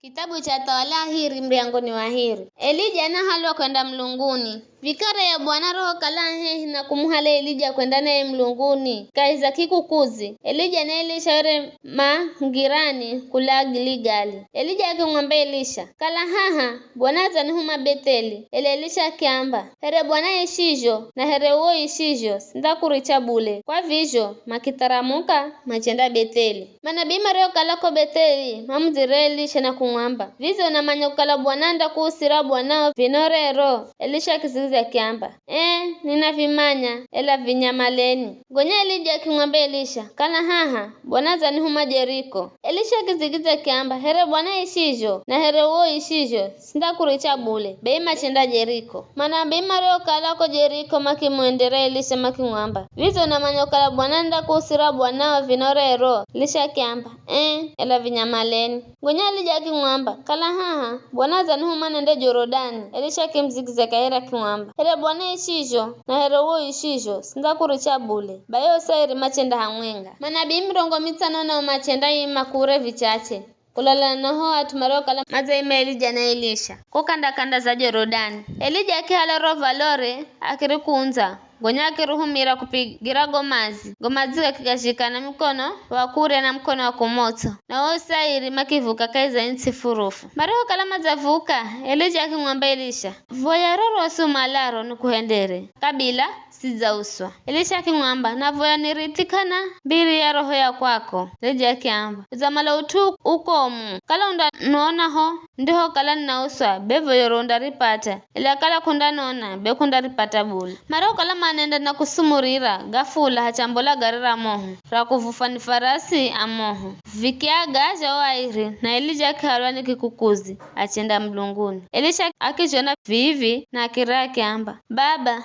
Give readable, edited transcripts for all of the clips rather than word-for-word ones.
Kitabu cha Tawala Hiri mriangoni wa Hiri. Elija na halwa kwenda mlunguni. Vikara ya Bwana roho kala hehi na kumuhale Elija kwenda naye mlunguni. Kaiza kikukuzi. Elija na Elisha yore mangirani kula Giligali. Elija akimwambia Elisha, kala haha Bwana zanihuma Beteli. Elisha akiamba, here Bwana ishijo na here uo ishijo sinda kuricha bule. Kwa vijo makitaramuka machenda Beteli. Manabii mareo kala ko Beteli mamzire Elisha na kumwamba. Vizo na manyokala Bwana nda kuusira Bwana vinorero. Elisha kisikiza kiamba, ninavimanya ela vinyamaleni. Gonya Elija akimwambia Elisha, kana haha Bwana zanihuma Jeriko. Elisha kisikiza kiamba, here Bwana ishijo na here uo ishijo sinda kuricha bule. Bei machenda Jeriko. Manabii mareo kala ko Jeriko makimuendere Elisha makimwamba. Vizo na manyokala Bwana nda kuusira Bwana vinorero. Elisha kiamba, ela vinyamaleni. Gonya Elija akimwamba, kala haha Bwana zanihuma nende Jorodani. Elisha kimzikiza kaira kimwamba, here Bwana ishijo na here uo ishijo sinda kuricha bule. Bayo sairi machenda hamwenga. Manabii mirongo mitano na machenda makure vichache. Kulala noho atumaro kala mazaime Elija na Elisha kukanda kanda za Jorodani. Elija akihala rova lore akirikunza gonya akiruhumira kupigira gomazi kakikashikana mkono wa kure na mkono wa kumoto na osairi makivuka kaiza nsi furufu. Mareho kala mazavuka Elija akimwambia Elisha, voya roro sumalaro nukuhendere kabila siza uswa. Elisha akimwamba, na voya niritikana biri ya roho ya kwako. Elija akiamba, zamala utu ukomu kala unda noona ho ndiho kala nina uswa bevo yoro undaripata ila kala kunda noona be kunda ripata buli. Mareho kala manenda na kusumurira gafula hachambola garira moho rakuvufa ni farasi amoho vikiaga jawairi na Elija akihalwa ni kikukuzi achenda mlunguni. Elisha akijona vivi na akira akiamba,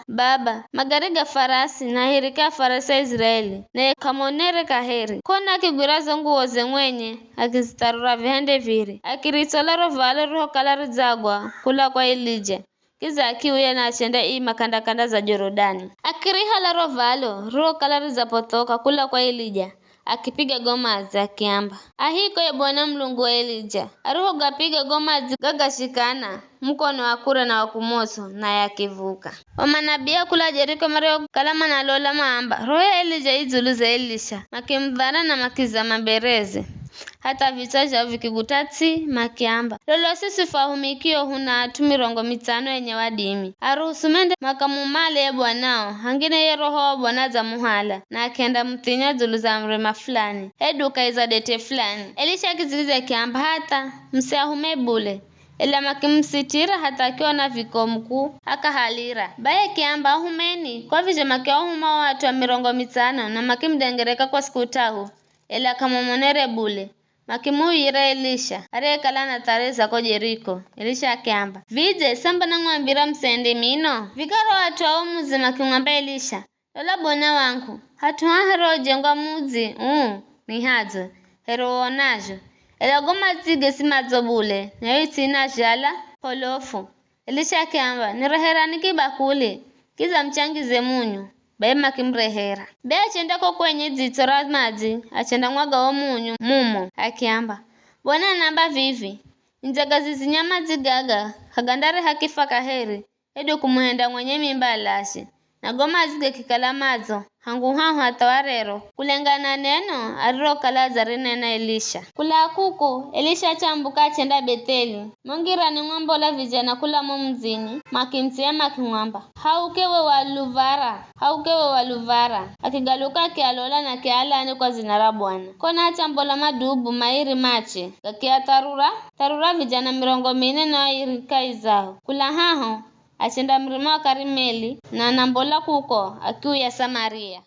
baba magariga farasi na hirika farasi ya Israeli na kamonere kaheri kona akigurazo nguo zemwenye akisitarura vihende viri akiritolero vale roho kalari zagwa kula kwa Elija kiza akiuya na achenda makanda kanda za Jorodani. Akiriha la rovalo roho kalari za potoka kula kwa Elija akipiga gomazi akiamba, ahiko ya Bwana mlungu wa Elija aruho gapiga gomazi gagashikana mkono wa kura na wakumoso na yakivuka. Wamanabia kula Jeriko mareo kalama na lola maamba roho ya Elija izulu za Elisha makimvara na makiza mabereze hata vichaja vikigutati makiamba lolo sisi fahumikio huna tumirongo mitano yenye wadimi aruhusumende makamumale ya Bwanao hangine ye roho wa Bwana za muhala na akenda mtinya zulu za mrema fulani eduka iza dete fulani. Elisha kizikiza kiamba hata msiahume bule ila makimsitira hata akiwa na vikomku haka halira baye kiamba humeni kwa vije makia huma watu wa mirongo mitano na makimdengereka kwa siku tahu ila kama monere bule makimuira Elisha are kala na tareza ko Jeriko. Elisha akiamba, vije samba na ngwambira msende mino vikaro watu wa umuzi makimwambia Elisha, lola Bwana wangu hatu haro jengwa muzi ni hazo hero onajo ela goma zige simazo bule na iti na jala polofu. Elisha akiamba, nirehera nikibakuli kiza mchangize munyu bae makimrehera be achenda ko kwenye zitora maji achenda mwaga wa munyu mumo akiamba, Bwana namba vivi njaga zinyama zigaga kagandare hakifa kaheri edo kumuhenda mwenye mimba lashe na goma zige kikalamazo hangu hahu hatawarero kulengana neno ariro kala zarine na Elisha. Kula kuku Elisha chambuka achenda Beteli mongira ni ng'ombo la vijana kula mumzini makimtia makimwamba haukewe waluvara akigaluka kialola na kialani kwa zinara Bwana kona chambola madubu mairi mache kakia tarura vijana mirongo mine na irika izao kula haho achenda mrima wa Karimeli na nambola kuko akiu ya Samaria.